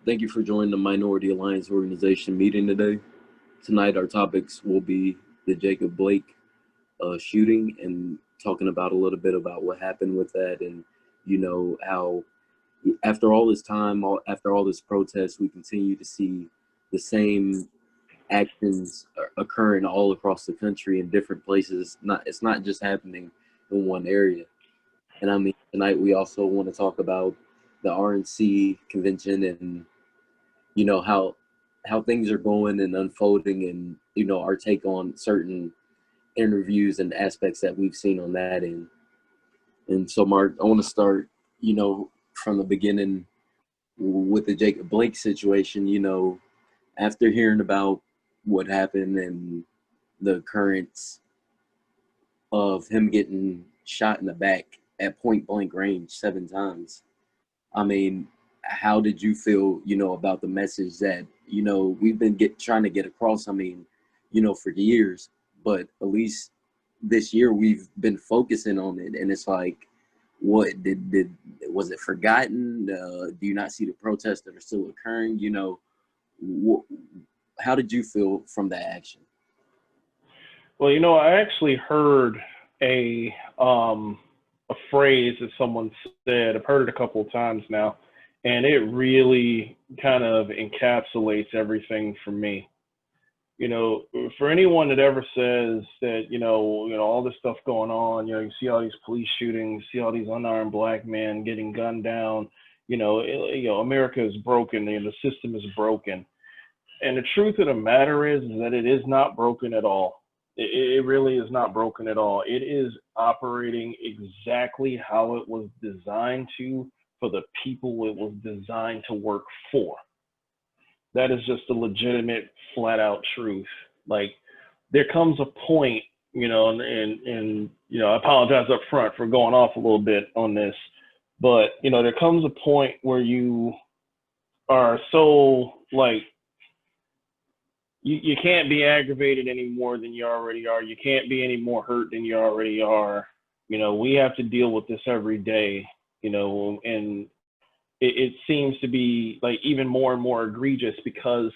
Thank you for joining the Minority Alliance organization meeting today. Tonight, our topics will be the Jacob Blake shooting and talking about a little bit about what happened with that, and how after all this time, after all this protest, we continue to see the same actions occurring all across the country in different places. It's not just happening in one area. And I mean, tonight we also want to talk about the RNC convention and how things are going and unfolding, and our take on certain interviews and aspects that we've seen on that end. And so, Mark, I want to start from the beginning with the Jacob Blake situation. After hearing about what happened and the occurrence of him getting shot in the back at point blank range 7 times, I mean, how did you feel, about the message that, we've been trying to get across, I mean, for years, but at least this year we've been focusing on it, and it's like, what did was it forgotten? Do you not see the protests that are still occurring? How did you feel from that action? Well, I actually heard a a phrase that someone said. I've heard it a couple of times now, and it really kind of encapsulates everything for me. You know, for anyone that ever says that, all this stuff going on, you see all these police shootings, see all these unarmed black men getting gunned down, America is broken, the system is broken. And the truth of the matter is that it is not broken at all. It really is not broken at all. It is operating exactly how it was designed to, for the people it was designed to work for. That is just a legitimate, flat out truth. Like, there comes a point, and I apologize up front for going off a little bit on this, but there comes a point where you are so like you can't be aggravated any more than you already are. You can't be any more hurt than you already are. We have to deal with this every day, and it seems to be like even more and more egregious because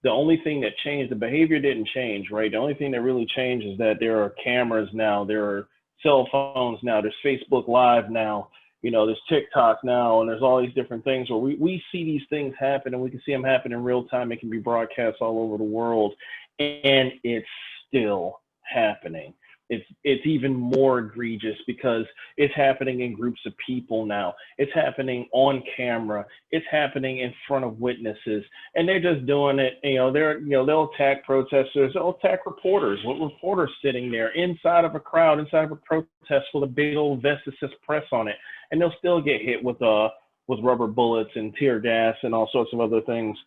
the only thing that changed, the behavior didn't change, right? The only thing that really changed is that there are cameras now, there are cell phones now, there's Facebook Live now, there's TikTok now, and there's all these different things where we see these things happen, and we can see them happen in real time. It can be broadcast all over the world, and it's still happening. It's even more egregious because it's happening in groups of people now. It's happening on camera. It's happening in front of witnesses, and they're just doing it. They'll attack protesters. They'll attack reporters. With reporters sitting there inside of a crowd, inside of a protest with a big old vest that says "press" on it, and they'll still get hit with rubber bullets and tear gas and all sorts of other things.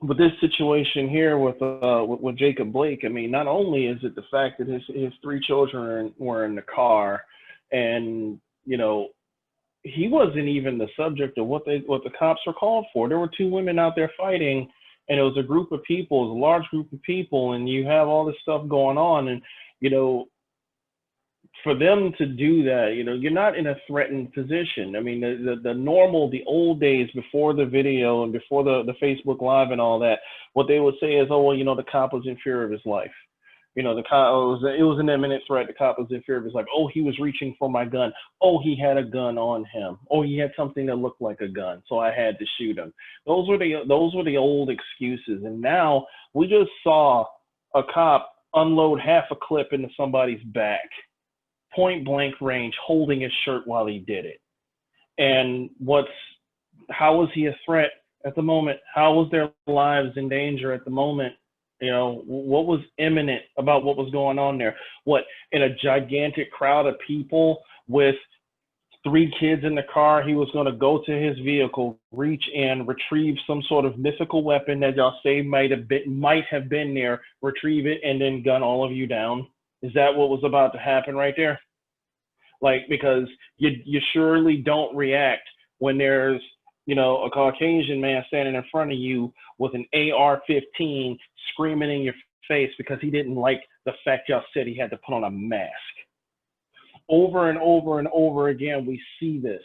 But this situation here with Jacob Blake, I mean, not only is it the fact that his 3 children were in the car, and he wasn't even the subject of what the cops were called for. There were 2 women out there fighting, and it was a group of people, it was a large group of people, and you have all this stuff going on, and for them to do that, you're not in a threatened position. I mean, the normal, the old days before the video and before the Facebook Live and all that, what they would say is, oh, well, the cop was in fear of his life. The cop, it was an imminent threat. The cop was in fear of his life. Oh, he was reaching for my gun. Oh, he had a gun on him. Oh, he had something that looked like a gun, so I had to shoot him. Those were the old excuses. And now we just saw a cop unload half a clip into somebody's back, point blank range, holding his shirt while he did it. And how was he a threat at the moment? How was their lives in danger at the moment? What was imminent about what was going on there? What, in a gigantic crowd of people with 3 kids in the car, he was going to go to his vehicle, reach in, retrieve some sort of mythical weapon that y'all say might have been there, retrieve it, and then gun all of you down? Is that what was about to happen right there? Like, because you surely don't react when there's, a Caucasian man standing in front of you with an AR-15 screaming in your face because he didn't like the fact y'all said he had to put on a mask. Over and over and over again, we see this.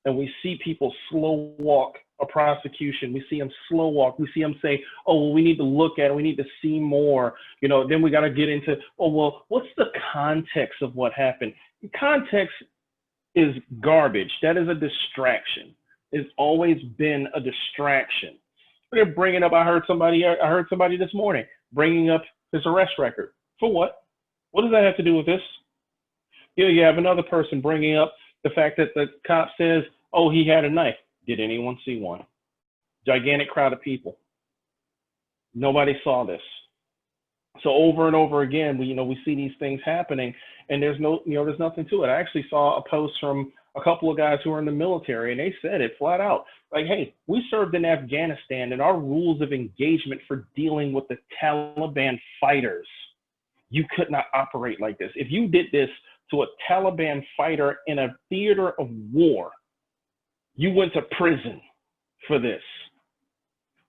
and we see people slow walk a prosecution. We see them slow walk. We see them say, oh, well, we need to look at it. We need to see more. Then we got to get into, oh, well, what's the context of what happened? Context is garbage. That is a distraction. It's always been a distraction. They're bringing up, I heard somebody this morning bringing up his arrest record. For what? What does that have to do with this? You have another person bringing up the fact that the cop says, oh, he had a knife. Did anyone see one? Gigantic crowd of people. Nobody saw this. So over and over again, we see these things happening, and there's nothing to it. I actually saw a post from a couple of guys who are in the military, and they said it flat out. Like, hey, we served in Afghanistan, and our rules of engagement for dealing with the Taliban fighters, you could not operate like this. If you did this to a Taliban fighter in a theater of war, you went to prison for this.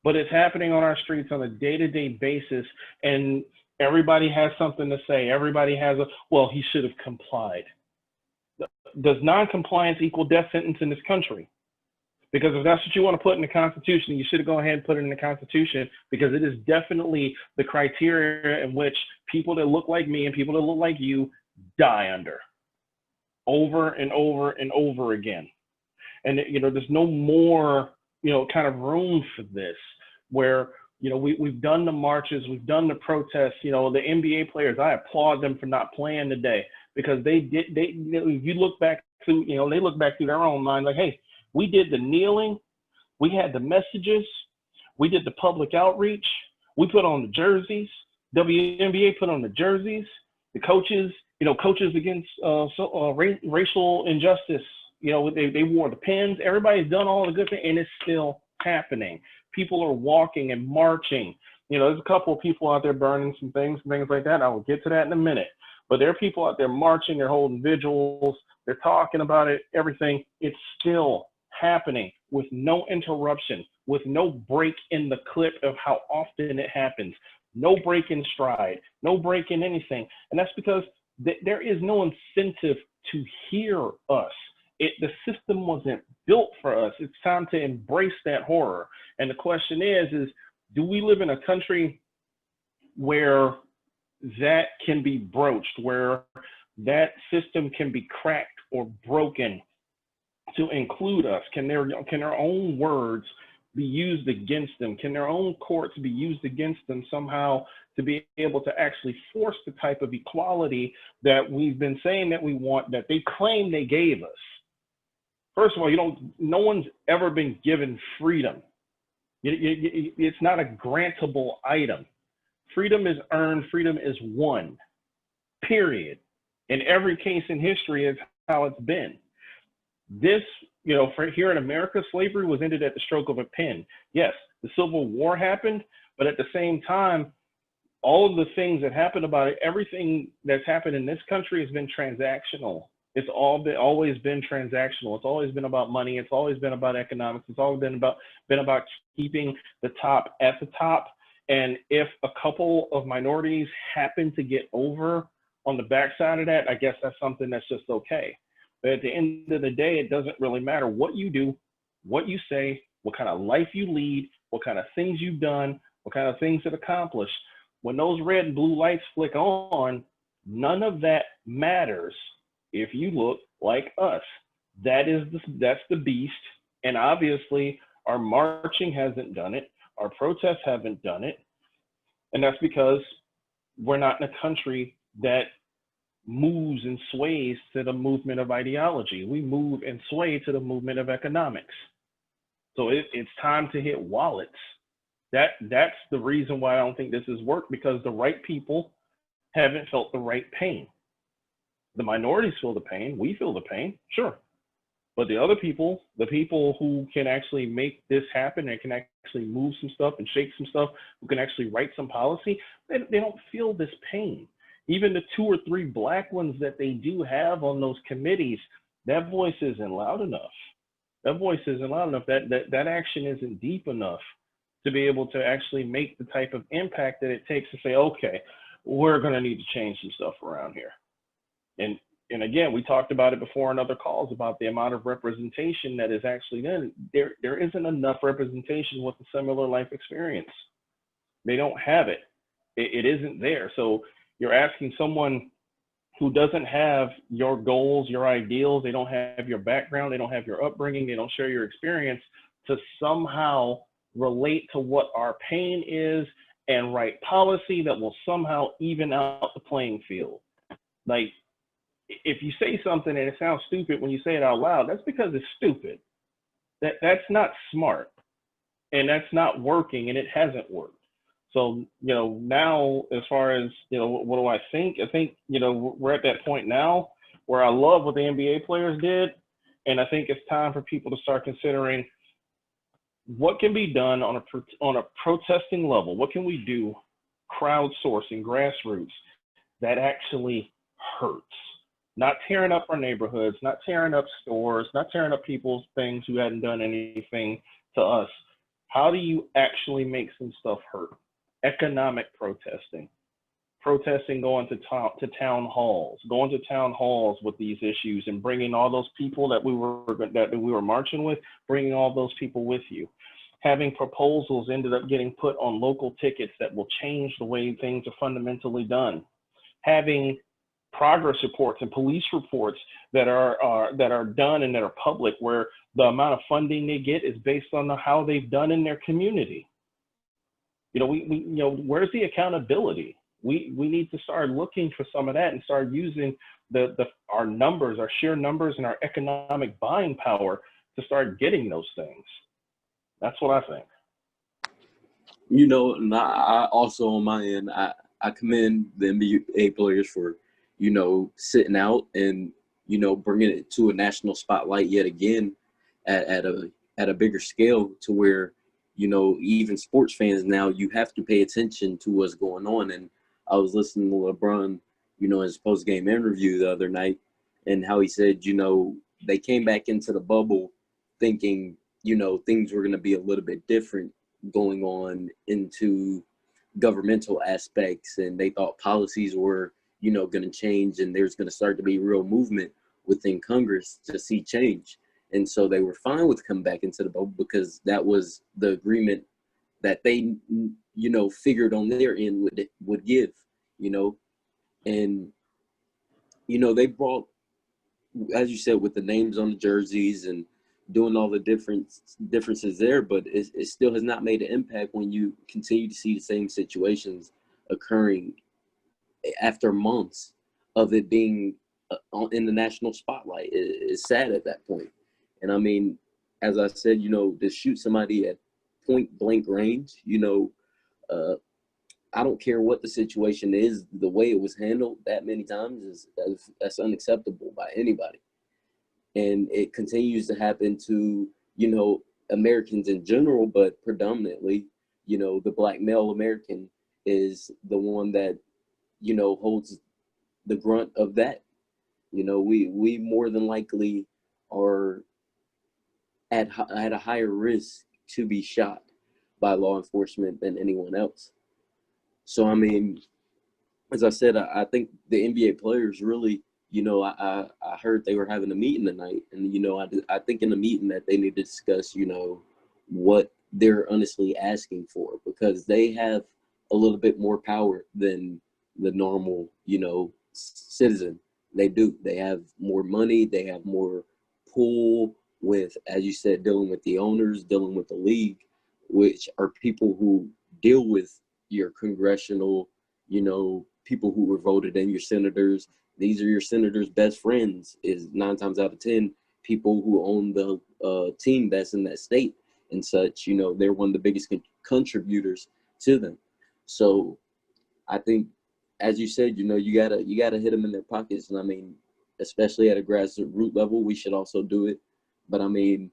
But it's happening on our streets on a day-to-day basis, and everybody has something to say. Everybody has well, he should have complied. Does non-compliance equal death sentence in this country? Because if that's what you want to put in the Constitution, you should have gone ahead and put it in the Constitution, because it is definitely the criteria in which people that look like me and people that look like you die under, over and over and over again. And there's no more kind of room for this, where we've done the marches, we've done the protests. The NBA players, I applaud them for not playing today, because if you look back through, they look back through their own mind, like, hey, we did the kneeling, we had the messages, we did the public outreach, we put on the jerseys, WNBA put on the jerseys, the coaches, coaches against racial injustice, they wore the pins. Everybody's done all the good things, and it's still happening. People are walking and marching. There's a couple of people out there burning some things like that. I will get to that in a minute. But there are people out there marching, they're holding vigils, they're talking about it, everything. It's still happening with no interruption, with no break in the clip of how often it happens, no break in stride, no break in anything. And that's because there is no incentive to hear us. The system wasn't built for us. It's time to embrace that horror. And the question is do we live in a country where that can be broached, where that system can be cracked or broken to include us? Can their own words be used against them? Can their own courts be used against them somehow to be able to actually force the type of equality that we've been saying that we want, that they claim they gave us? First of all, no one's ever been given freedom. It's not a grantable item. Freedom is earned, freedom is won, period. In every case in history is how it's been. This, for here in America, slavery was ended at the stroke of a pen. Yes, the Civil War happened, but at the same time, all of the things that happened about it, everything that's happened in this country has been transactional. It's always been transactional. It's always been about money. It's always been about economics. It's always been about keeping the top at the top. And if a couple of minorities happen to get over on the backside of that, I guess that's something that's just okay. But at the end of the day, it doesn't really matter what you do, what you say, what kind of life you lead, what kind of things you've done, what kind of things you've accomplished. When those red and blue lights flick on, none of that matters if you look like us. That's the beast. And obviously, our marching hasn't done it. Our protests haven't done it. And that's because we're not in a country that moves and sways to the movement of ideology. We move and sway to the movement of economics. So it's time to hit wallets. That's the reason why I don't think this has worked, because the right people haven't felt the right pain. The minorities feel the pain. We feel the pain, sure. But the other people, the people who can actually make this happen and can actually move some stuff and shake some stuff, who can actually write some policy, they don't feel this pain. Even the 2 or 3 black ones that they do have on those committees, that voice isn't loud enough. That voice isn't loud enough. That action isn't deep enough to be able to actually make the type of impact that it takes to say, okay, we're going to need to change some stuff around here. And and again, we talked about it before in other calls about the amount of representation that is actually done. There isn't enough representation with a similar life experience. They don't have it. It isn't there. So you're asking someone who doesn't have your goals, your ideals, they don't have your background, they don't have your upbringing, they don't share your experience, to somehow relate to what our pain is and write policy that will somehow even out the playing field. Like, if you say something and it sounds stupid when you say it out loud, that's because it's stupid. That's not smart, and that's not working, and it hasn't worked. So, now as far as, what do I think? I think, we're at that point now where I love what the NBA players did. And I think it's time for people to start considering what can be done on a protesting level. What can we do, crowdsourcing, grassroots, that actually hurts? Not tearing up our neighborhoods, not tearing up stores, not tearing up people's things who hadn't done anything to us. How do you actually make some stuff hurt? Economic protesting, going to town halls, with these issues, and bringing all those people that we were marching with, bringing all those people with you. Having proposals ended up getting put on local tickets that will change the way things are fundamentally done. Having progress reports and police reports that are done and that are public, where the amount of funding they get is based on how they've done in their community. Where's the accountability? We need to start looking for some of that and start using our numbers, our sheer numbers, and our economic buying power to start getting those things. That's what I think. And I also, on my end, I commend the NBA players for, sitting out and, bringing it to a national spotlight yet again at a bigger scale, to where, even sports fans now, you have to pay attention to what's going on. And I was listening to LeBron, his post-game interview the other night, and how he said, they came back into the bubble thinking, things were going to be a little bit different going on into governmental aspects. And they thought policies were, going to change, and there's going to start to be real movement within Congress to see change. And so they were fine with coming back into the bubble because that was the agreement that they, figured on their end would give, and, they brought, as you said, with the names on the jerseys and doing all the differences there, but it still has not made an impact when you continue to see the same situations occurring after months of it being in the national spotlight. It's sad at that point. And I mean, as I said, to shoot somebody at point blank range, I don't care what the situation is, the way it was handled that many times that's unacceptable by anybody. And it continues to happen to, Americans in general, but predominantly, the Black male American is the one that, holds the grunt of that. We more than likely are at a higher risk to be shot by law enforcement than anyone else. So, I mean, as I said, I think the NBA players really, I heard they were having a meeting tonight, and, I think in the meeting that they need to discuss, what they're honestly asking for, because they have a little bit more power than the normal, citizen. They do. They have more money. They have more pull with, as you said, dealing with the owners, dealing with the league, which are people who deal with your congressional, people who were voted in, your senators. These are your senators' best friends, is 9 times out of 10 people who own the team that's in that state and such. They're one of the biggest contributors to them. So I think, as you said, you gotta hit them in their pockets. And I mean, especially at a grassroots level, we should also do it. But I mean,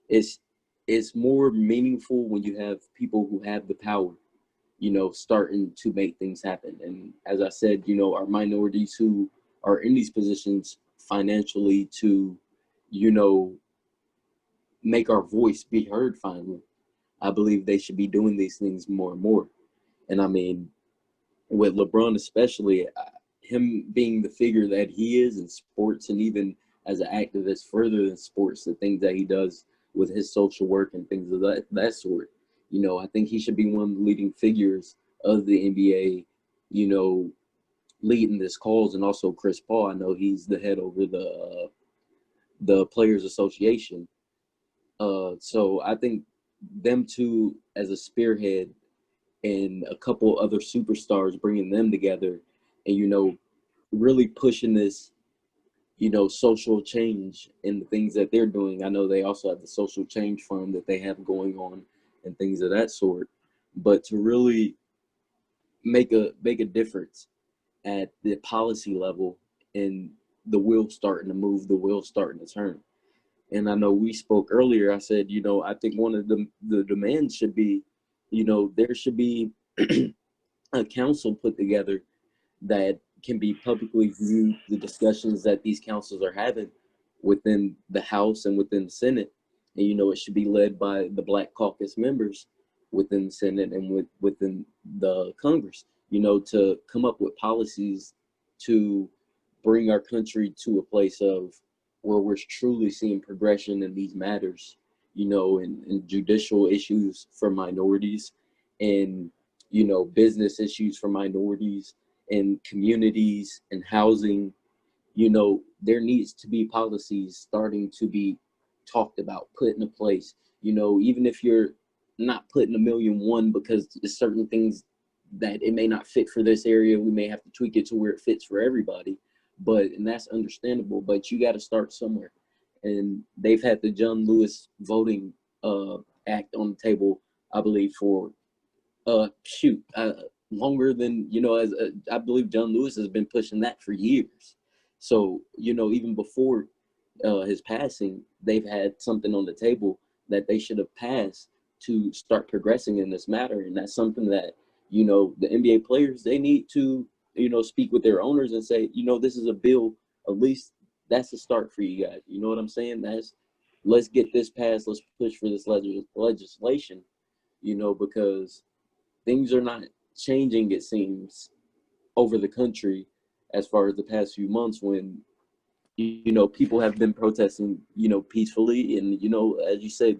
it's more meaningful when you have people who have the power, starting to make things happen. And as I said, our minorities who are in these positions financially to, make our voice be heard finally, I believe they should be doing these things more and more. And I mean, with LeBron especially, him being the figure that he is in sports, and even as an activist further than sports, the things that he does with his social work and things of that sort. I think he should be one of the leading figures of the NBA, leading this cause. And also Chris Paul, I know he's the head over the Players Association. So I think them two as a spearhead and a couple other superstars, bringing them together and really pushing this social change in the things that they're doing. I know they also have the social change fund that they have going on and things of that sort, but to really make a difference at the policy level, and the wheels starting to move, the wheels starting to turn. And I know we spoke earlier, I said, I think one of the demands should be, there should be a council put together that can be publicly viewed, the discussions that these councils are having within the House and within the Senate. And, it should be led by the Black Caucus members within the Senate and within the Congress, to come up with policies to bring our country to a place of where we're truly seeing progression in these matters, in judicial issues for minorities, and, business issues for minorities, and communities and housing. There needs to be policies starting to be talked about, put into place, even if you're not putting a million one, because there's certain things that it may not fit for this area. We may have to tweak it to where it fits for everybody, and that's understandable, but you got to start somewhere. And they've had the John Lewis voting act on the table, I believe, for longer than, as I believe John Lewis has been pushing that for years. So, even before his passing, they've had something on the table that they should have passed to start progressing in this matter. And that's something that, the NBA players, they need to, speak with their owners and say, this is a bill, at least that's a start for you guys. You know what I'm saying? Let's get this passed. Let's push for this legislation, because things are not changing, it seems, over the country as far as the past few months, when people have been protesting peacefully, and as you said,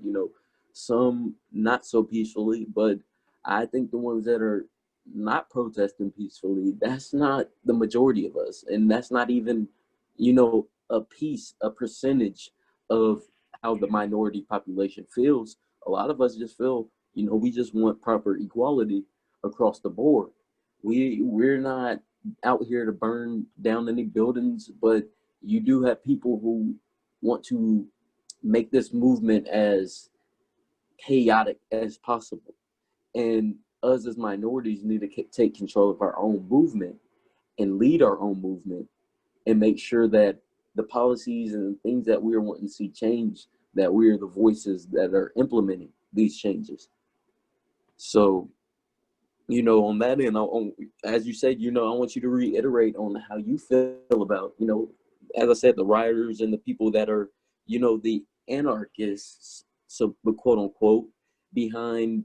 some not so peacefully. But I think the ones that are not protesting peacefully, that's not the majority of us, and that's not even a percentage of how the minority population feels. A lot of us just feel we just want proper equality across the board. We're not out here to burn down any buildings, but you do have people who want to make this movement as chaotic as possible. And us as minorities need to take control of our own movement and lead our own movement, and make sure that the policies and things that we are wanting to see change, that we are the voices that are implementing these changes. So, on that end, as you said, I want you to reiterate on how you feel about, as I said, the rioters and the people that are, the anarchists, so quote unquote, behind,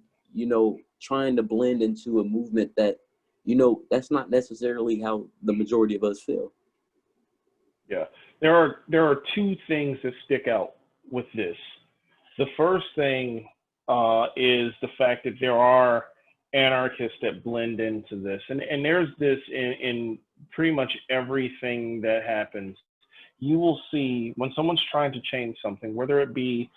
trying to blend into a movement that, that's not necessarily how the majority of us feel. Yeah, there are two things that stick out with this. The first thing is the fact that there are anarchists that blend into this, and there's this in pretty much everything that happens. You will see when someone's trying to change something, whether it be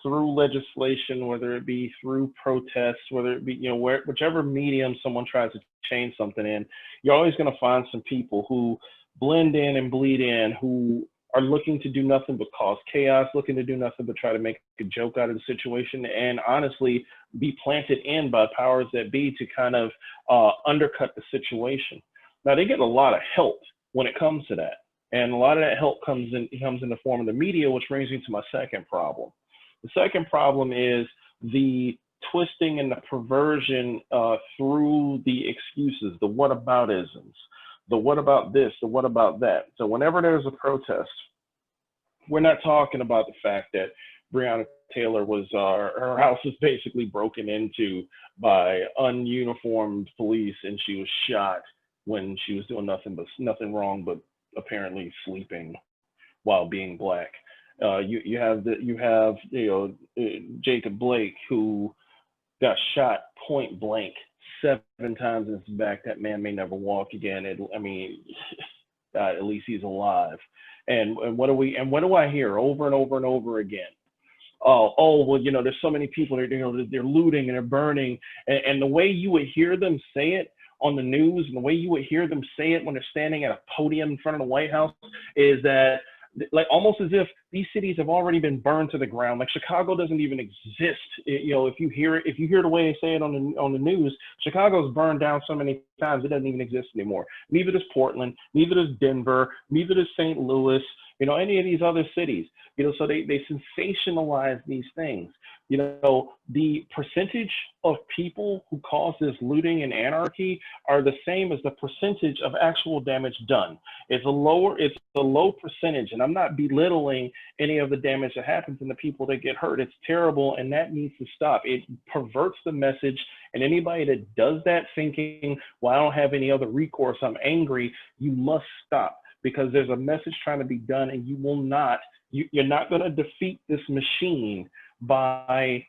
through legislation, whether it be through protests, whether it be whichever medium someone tries to change something in, you're always going to find some people who blend in and bleed in, who are looking to do nothing but cause chaos, looking to do nothing but try to make a joke out of the situation, and honestly be planted in by powers that be to kind of undercut the situation. Now, they get a lot of help when it comes to that, and a lot of that help comes in the form of the media, which brings me to my second problem. The second problem is the twisting and the perversion through the excuses, the whataboutisms, the what about this, the what about that. So whenever there's a protest, we're not talking about the fact that Breonna Taylor was, her house was basically broken into by ununiformed police and she was shot when she was doing nothing wrong, but apparently sleeping while being black. You have Jacob Blake, who got shot point blank 7 times in his back. That man may never walk again. God, at least he's alive. And what do I hear over and over and over again? Oh, well, there's so many people that they're looting and they're burning, and the way you would hear them say it on the news, and the way you would hear them say it when they're standing at a podium in front of the White House, is that like almost as if these cities have already been burned to the ground. Like Chicago doesn't even exist. If you hear the way they say it on the news, Chicago's burned down so many times it doesn't even exist anymore. Neither does Portland, neither does Denver, neither does St. Louis, any of these other cities. So they sensationalize these things. The percentage of people who cause this looting and anarchy are the same as the percentage of actual damage done. It's a low percentage, and I'm not belittling any of the damage that happens and the people that get hurt. It's terrible, and that needs to stop. It perverts the message, and anybody that does that thinking, well, I don't have any other recourse, I'm angry, you must stop, because there's a message trying to be done, and you're not going to defeat this machine by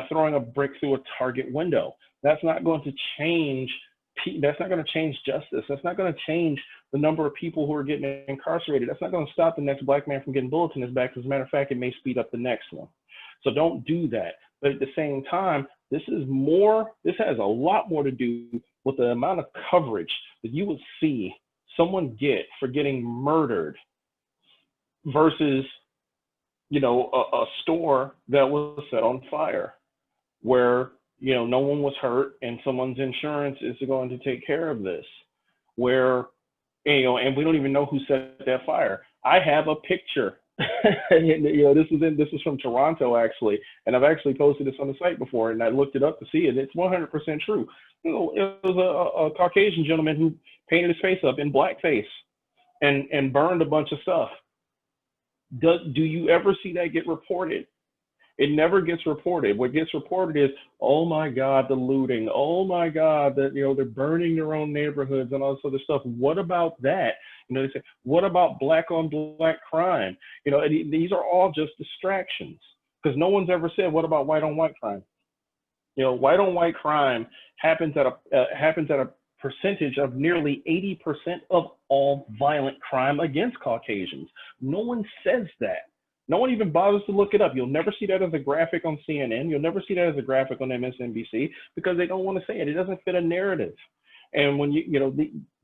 throwing a brick through a Target window. That's not going to change. That's not going to change justice. That's not going to change the number of people who are getting incarcerated. That's not going to stop the next black man from getting bullets in his back. As a matter of fact, it may speed up the next one. So don't do that. But at the same time, this has a lot more to do with the amount of coverage that you would see someone get for getting murdered versus a store that was set on fire where no one was hurt and someone's insurance is going to take care of this, where and we don't even know who set that fire. I have a picture. This is from Toronto actually, and I've actually posted this on the site before, and I looked it up to see it. It's 100% true. It was a Caucasian gentleman who painted his face up in blackface and burned a bunch of stuff. Do you ever see that get reported? It never gets reported. What gets reported is, oh my God, the looting. Oh my God, that they're burning their own neighborhoods and all this other stuff. What about that? They say, what about black on black crime? These are all just distractions, because no one's ever said, what about white on white crime? White on white crime happens at a percentage of nearly 80% of all violent crime against Caucasians. No one says that. No one even bothers to look it up. You'll never see that as a graphic on CNN. You'll never see that as a graphic on MSNBC, because they don't want to say it. It doesn't fit a narrative. And when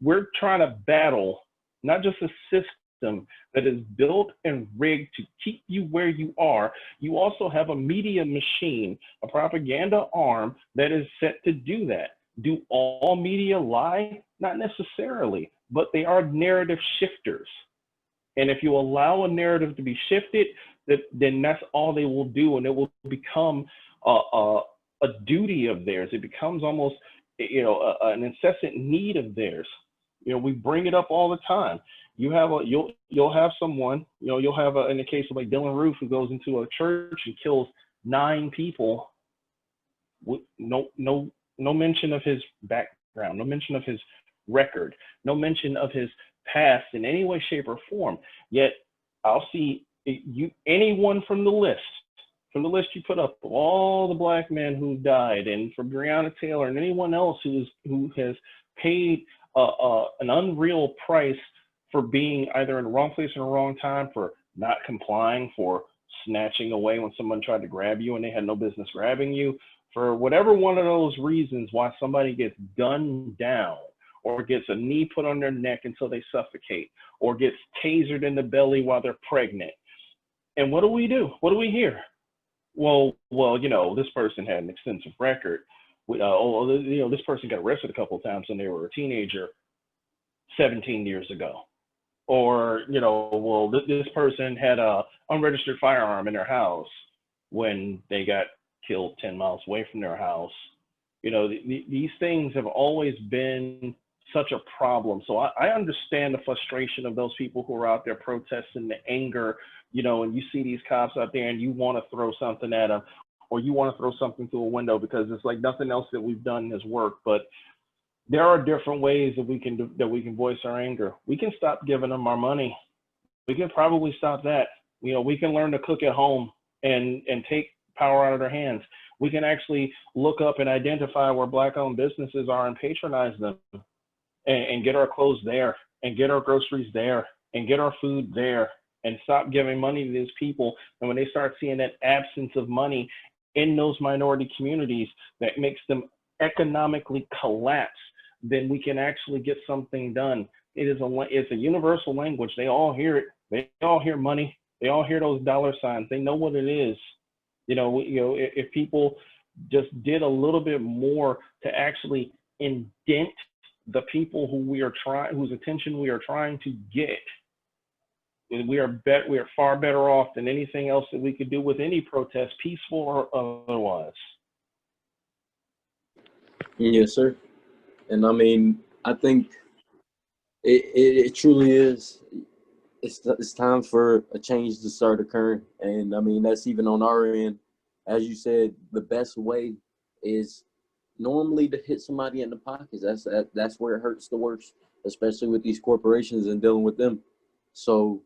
we're trying to battle not just a system that is built and rigged to keep you where you are, you also have a media machine, a propaganda arm that is set to do that. Do all media lie? Not necessarily, but they are narrative shifters. And if you allow a narrative to be shifted, then that's all they will do, and it will become a duty of theirs. It becomes almost an incessant need of theirs. We bring it up all the time. You'll have someone, you'll have in the case of like Dylan Roof, who goes into a church and kills 9 people with no mention of his background, no mention of his record, no mention of his past in any way, shape, or form. Yet I'll see anyone from the list you put up of all the black men who died, and for Breonna Taylor and anyone else who has paid an unreal price for being either in the wrong place in the wrong time, for not complying, for snatching away when someone tried to grab you and they had no business grabbing you, for whatever one of those reasons why somebody gets gunned down, or gets a knee put on their neck until they suffocate, or gets tasered in the belly while they're pregnant. And what do we do? What do we hear? Well, this person had an extensive record. This person got arrested a couple of times when they were a teenager 17 years ago. Or, this person had a unregistered firearm in their house when they got killed 10 miles away from their house. These things have always been such a problem. So I understand the frustration of those people who are out there protesting, the anger, and you see these cops out there and you want to throw something at them, or you want to throw something through a window because it's like nothing else that we've done has worked. But there are different ways that we can voice our anger. We can stop giving them our money. We can probably stop that. We can learn to cook at home and take power out of their hands. We can actually look up and identify where Black-owned businesses are and patronize them, and get our clothes there, and get our groceries there, and get our food there, and stop giving money to these people. And when they start seeing that absence of money in those minority communities that makes them economically collapse, then we can actually get something done. It's a universal language. They all hear it. They all hear money. They all hear those dollar signs. They know what it is. If people just did a little bit more to actually indent the people whose attention we are trying to get, we are far better off than anything else that we could do with any protest, peaceful or otherwise. Yes, sir. And I mean, I think it truly is. It's time for a change to start occurring. And I mean, that's even on our end. As you said, the best way is normally to hit somebody in the pockets. That's where it hurts the worst, especially with these corporations and dealing with them. So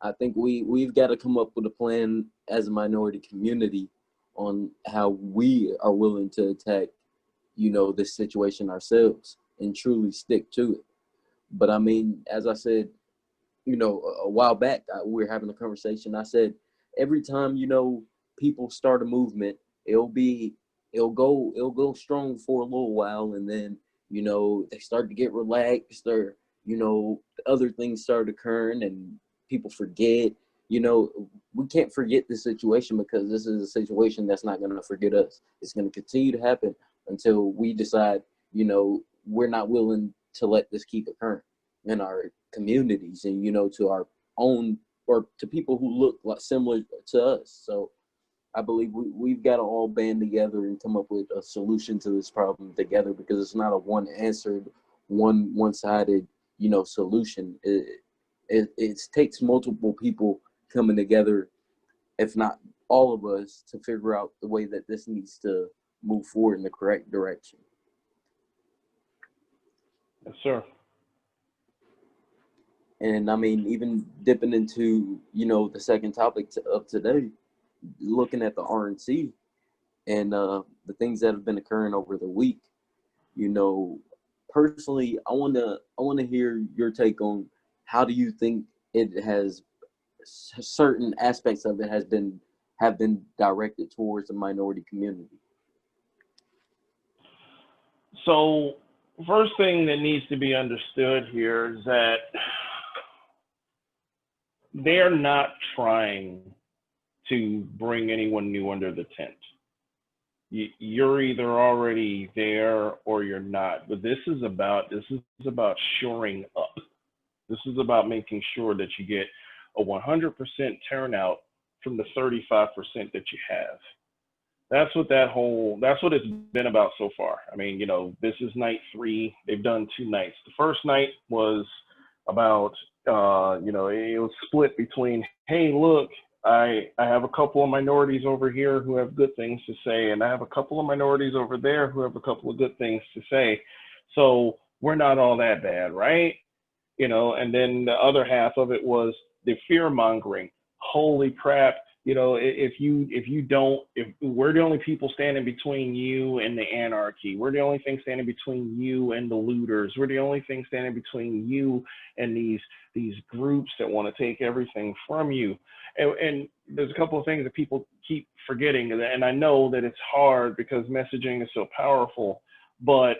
I think we've got to come up with a plan as a minority community on how we are willing to attack, this situation ourselves and truly stick to it. But I mean, as I said, a while back, we were having a conversation. I said, every time, people start a movement, it'll go strong for a little while. And then, they start to get relaxed, or, other things start occurring and people forget. We can't forget this situation, because this is a situation that's not going to forget us. It's going to continue to happen until we decide, we're not willing to let this keep occurring in our communities and, to our own, or to people who look like similar to us. So I believe we've got to all band together and come up with a solution to this problem together, because it's not a one-sided, solution. It takes multiple people coming together, if not all of us, to figure out the way that this needs to move forward in the correct direction. Yes, sir. And I mean, even dipping into, the second topic of today, looking at the RNC and the things that have been occurring over the week, personally, I want to hear your take on how do you think it has, certain aspects of it have been directed towards the minority community. So, first thing that needs to be understood here is that they're not trying to bring anyone new under the tent. You're either already there or you're not. But this is about shoring up. This is about making sure that you get a 100% turnout from the 35% that you have. That's what it's been about so far. I mean, this is night 3. They've done 2 nights. The first night was about, it was split between, hey, look, I have a couple of minorities over here who have good things to say, and I have a couple of minorities over there who have a couple of good things to say. So we're not all that bad, right? And then the other half of it was the fear mongering. Holy crap. If we're the only people standing between you and the anarchy, we're the only thing standing between you and the looters, we're the only thing standing between you and these groups that want to take everything from you. And there's a couple of things that people keep forgetting, and I know that it's hard because messaging is so powerful, but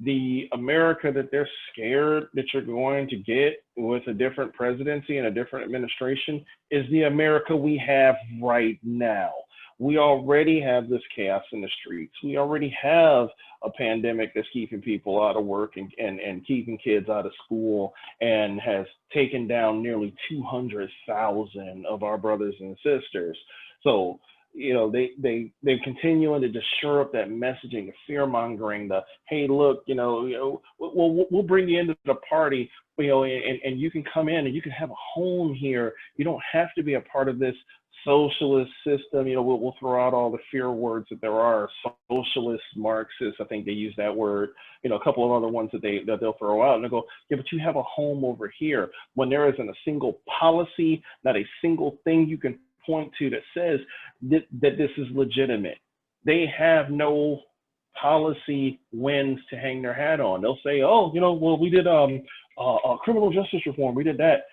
the America that they're scared that you're going to get with a different presidency and a different administration is the America we have right now. We already have this chaos in the streets. We already have a pandemic that's keeping people out of work and keeping kids out of school, and has taken down nearly 200,000 of our brothers and sisters. So, they're continuing to just shore up that messaging, the fear mongering, the, hey, look, we'll bring you into the party, and you can come in and you can have a home here. You don't have to be a part of this socialist system. We'll throw out all the fear words that there are: socialist, Marxist. I think they use that word. A couple of other ones that they'll throw out, and they go, yeah, but you have a home over here. When there isn't a single policy, not a single thing you can point to that says that this is legitimate. They have no policy wins to hang their hat on. They'll say, oh, well, we did criminal justice reform. We did that.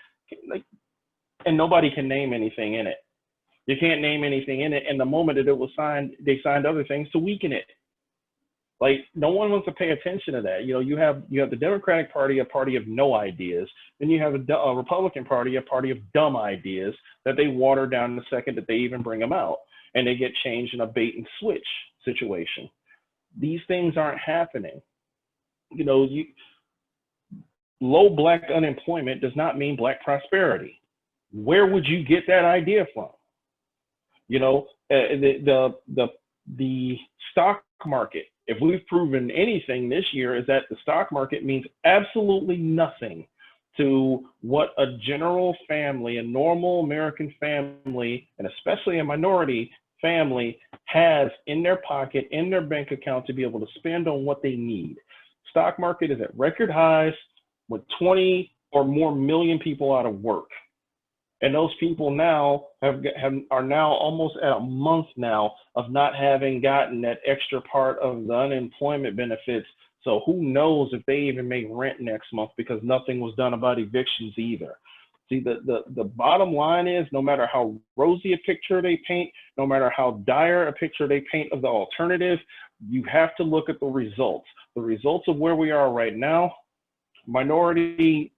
And nobody can name anything in it. You can't name anything in it. And the moment that it was signed, they signed other things to weaken it. Like, no one wants to pay attention to that. You have the Democratic Party, a party of no ideas. Then you have a Republican Party, a party of dumb ideas that they water down the second that they even bring them out. And they get changed in a bait and switch situation. These things aren't happening. Low Black unemployment does not mean Black prosperity. Where would you get that idea from? The stock market, if we've proven anything this year, is that the stock market means absolutely nothing to what a general family, a normal American family, and especially a minority family, has in their pocket, in their bank account, to be able to spend on what they need. Stock market is at record highs with 20 or more million people out of work. And those people now are now almost at a month now of not having gotten that extra part of the unemployment benefits. So who knows if they even make rent next month, because nothing was done about evictions either. See, the bottom line is, no matter how rosy a picture they paint, no matter how dire a picture they paint of the alternative, you have to look at the results. The results of where we are right now, minority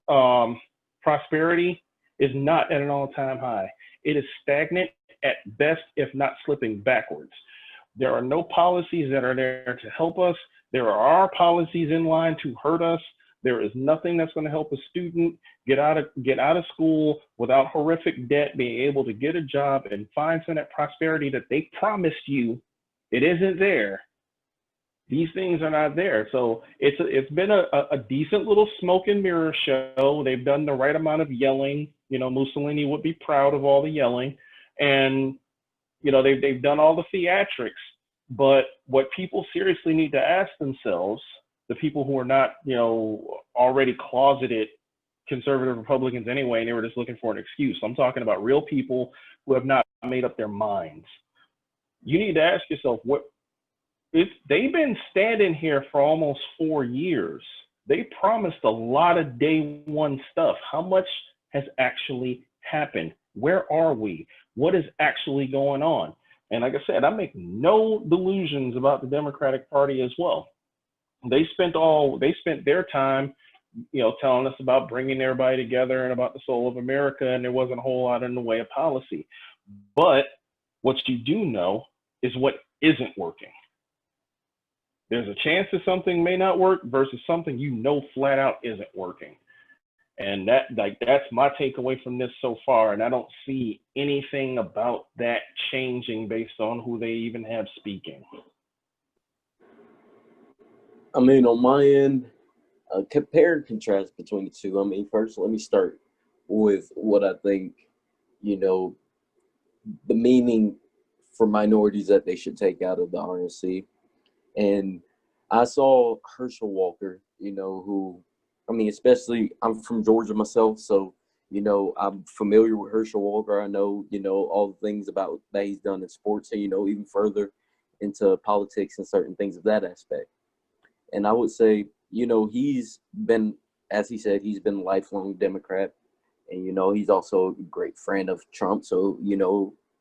prosperity is not at an all-time high. It is stagnant at best, if not slipping backwards. There are no policies that are there to help us. There are policies in line to hurt us. There is nothing that's going to help a student get out of school without horrific debt, being able to get a job and find some of that prosperity that they promised you. It isn't there. These things are not there. So it's been a decent little smoke and mirror show. They've done the right amount of yelling. Mussolini would be proud of all the yelling, and they've done all the theatrics. But what people seriously need to ask themselves, the people who are not already closeted conservative Republicans anyway, and they were just looking for an excuse. I'm talking about real people who have not made up their minds. You need to ask yourself, they've been standing here for almost 4 years. They promised a lot of day one stuff. How much has actually happened? Where are we? What is actually going on? And like I said, I make no delusions about the Democratic Party as well. They spent their time, telling us about bringing everybody together and about the soul of America, and there wasn't a whole lot in the way of policy. But what you do know is what isn't working. There's a chance that something may not work versus something flat out isn't working. And that's my takeaway from this so far. And I don't see anything about that changing based on who they even have speaking. I mean, on my end, compare and contrast between the two. I mean, first, let me start with what I think, the meaning for minorities that they should take out of the RNC. And I saw Herschel Walker, who, especially, I'm from Georgia myself, so, I'm familiar with Herschel Walker. I know, all the things about that he's done in sports, and, even further into politics and certain things of that aspect. And I would say, he's been, as he said, he's been a lifelong Democrat, and, he's also a great friend of Trump. So,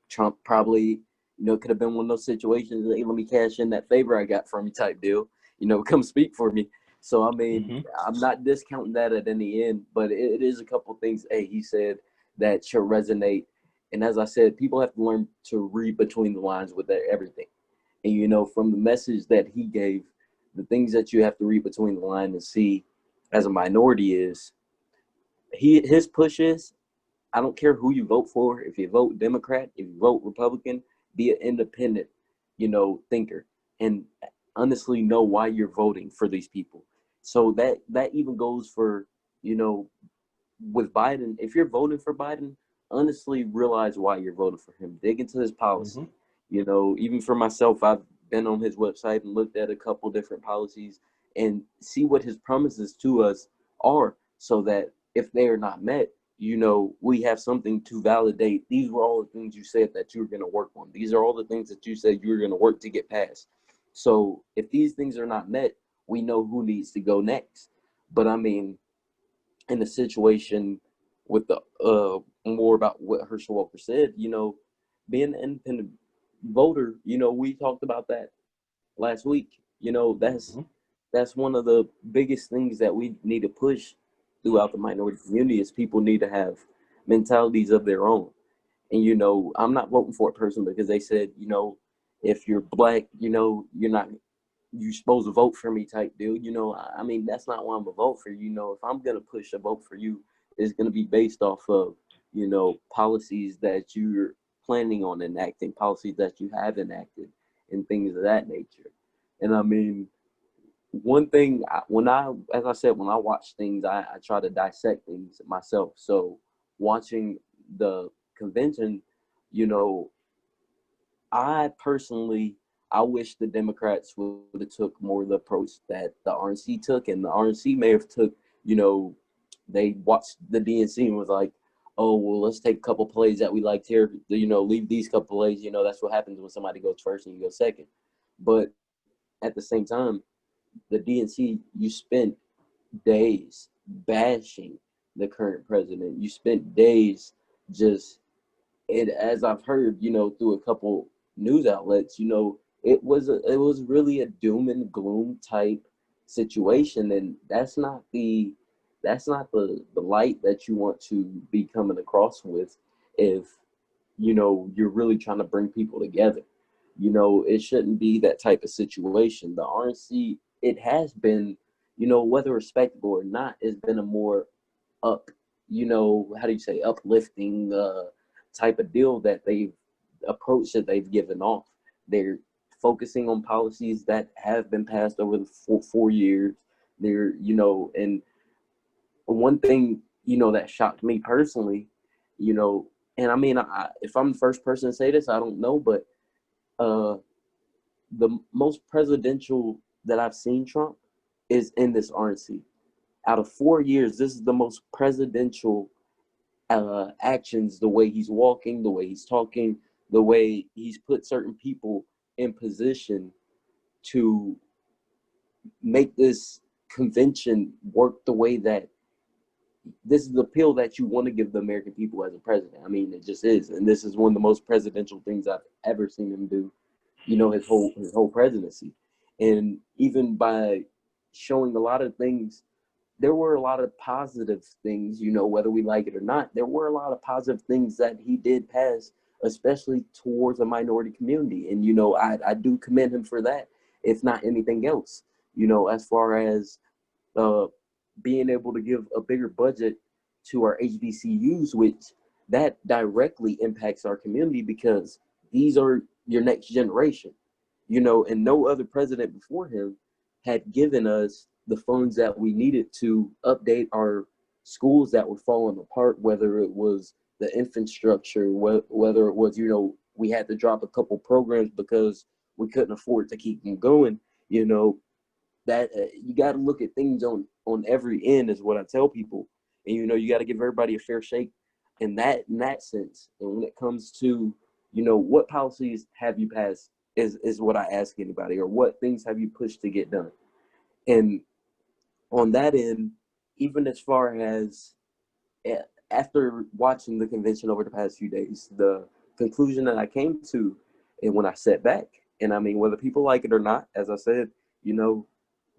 Trump probably, could have been one of those situations, hey, let me cash in that favor I got from you type deal, come speak for me. So, I'm not discounting that at any end, but it is a couple of things, he said, that should resonate. And as I said, people have to learn to read between the lines with everything. And, from the message that he gave, the things that you have to read between the lines and see as a minority is, his push is, I don't care who you vote for. If you vote Democrat, if you vote Republican, be an independent, thinker, and honestly know why you're voting for these people. So that even goes for, with Biden. If you're voting for Biden, honestly realize why you're voting for him. Dig into his Mm-hmm. policy. You know, even for myself, I've been on his website and looked at a couple different policies and see what his promises to us are, so that if they are not met, you know, we have something to validate. These were all the things you said that you were going to work on. These are all the things that you said you were going to work to get past. So if these things are not met, we know who needs to go next. But I mean, in the situation with the more about what Herschel Walker said, you know, being an independent voter, you know, we talked about that last week. You know, Mm-hmm. that's one of the biggest things that we need to push throughout the minority community is people need to have mentalities of their own. And you know, I'm not voting for a person because they said, you know, if you're black, you know, you're supposed to vote for me type deal. You know, I mean, that's not why I'm gonna vote for you. You know, if I'm gonna push a vote for you, it's gonna be based off of, you know, policies that you're planning on enacting, policies that you have enacted, and things of that nature. And I mean, one thing as I said, when I watch things, I try to dissect things myself. So watching the convention, you know, I personally, I wish the Democrats would have took more of the approach that the RNC took, and the RNC may have took, you know, they watched the DNC and was like, oh well, let's take a couple plays that we liked here, you know, leave these couple plays. You know, that's what happens when somebody goes first and you go second. But at the same time, the DNC, you spent days bashing the current president. You spent days just it, as I've heard, you know, through a couple news outlets, you know, it was really a doom and gloom type situation, and that's not the light that you want to be coming across with if you know you're really trying to bring people together. You know, it shouldn't be that type of situation. The RNC, it has been, you know, whether respectable or not, it's been a more up, you know, how do you say, uplifting type of deal that they've approach that they've given off. They're focusing on policies that have been passed over the 4 years. They're, you know, and one thing, you know, that shocked me personally, you know, and I mean, if I'm the first person to say this, I don't know, but uh, the most presidential that I've seen Trump is in this RNC. Out of 4 years, this is the most presidential actions, the way he's walking, the way he's talking, the way he's put certain people in position to make this convention work the way that this is the appeal that you want to give the American people as a president. I mean, it just is, and this is one of the most presidential things I've ever seen him do. You know, his whole presidency, and even by showing a lot of things, there were a lot of positive things, you know, whether we like it or not. There were a lot of positive things that he did pass, especially towards a minority community. And, you know, I do commend him for that, if not anything else, you know, as far as uh, being able to give a bigger budget to our HBCUs, which that directly impacts our community because these are your next generation, you know, and no other president before him had given us the funds that we needed to update our schools that were falling apart, whether it was the infrastructure, whether it was, you know, we had to drop a couple programs because we couldn't afford to keep them going, you know, that you got to look at things on every end is what I tell people, and you know you got to give everybody a fair shake in that sense. And when it comes to, you know, what policies have you passed is what I ask anybody, or what things have you pushed to get done. And on that end, even as far as after watching the convention over the past few days, the conclusion that I came to, and when I sat back, and I mean, whether people like it or not, as I said, you know,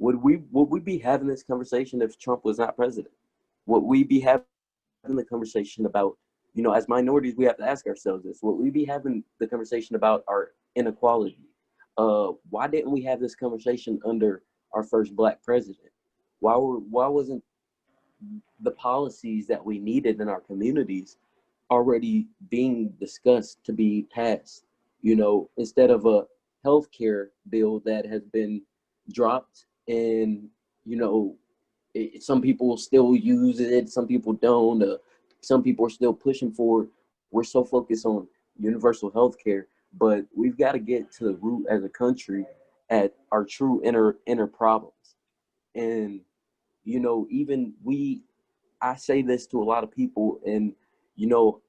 would we be having this conversation if Trump was not president? Would we be having the conversation about, you know, as minorities, we have to ask ourselves this: would we be having the conversation about our inequality? Why didn't we have this conversation under our first black president? Why wasn't the policies that we needed in our communities already being discussed to be passed, you know, instead of a healthcare bill that has been dropped and, you know, some people still use it, some people don't, some people are still pushing for We're so focused on universal health care, but we've got to get to the root as a country at our true inner problems. And even I say this to a lot of people, and you know,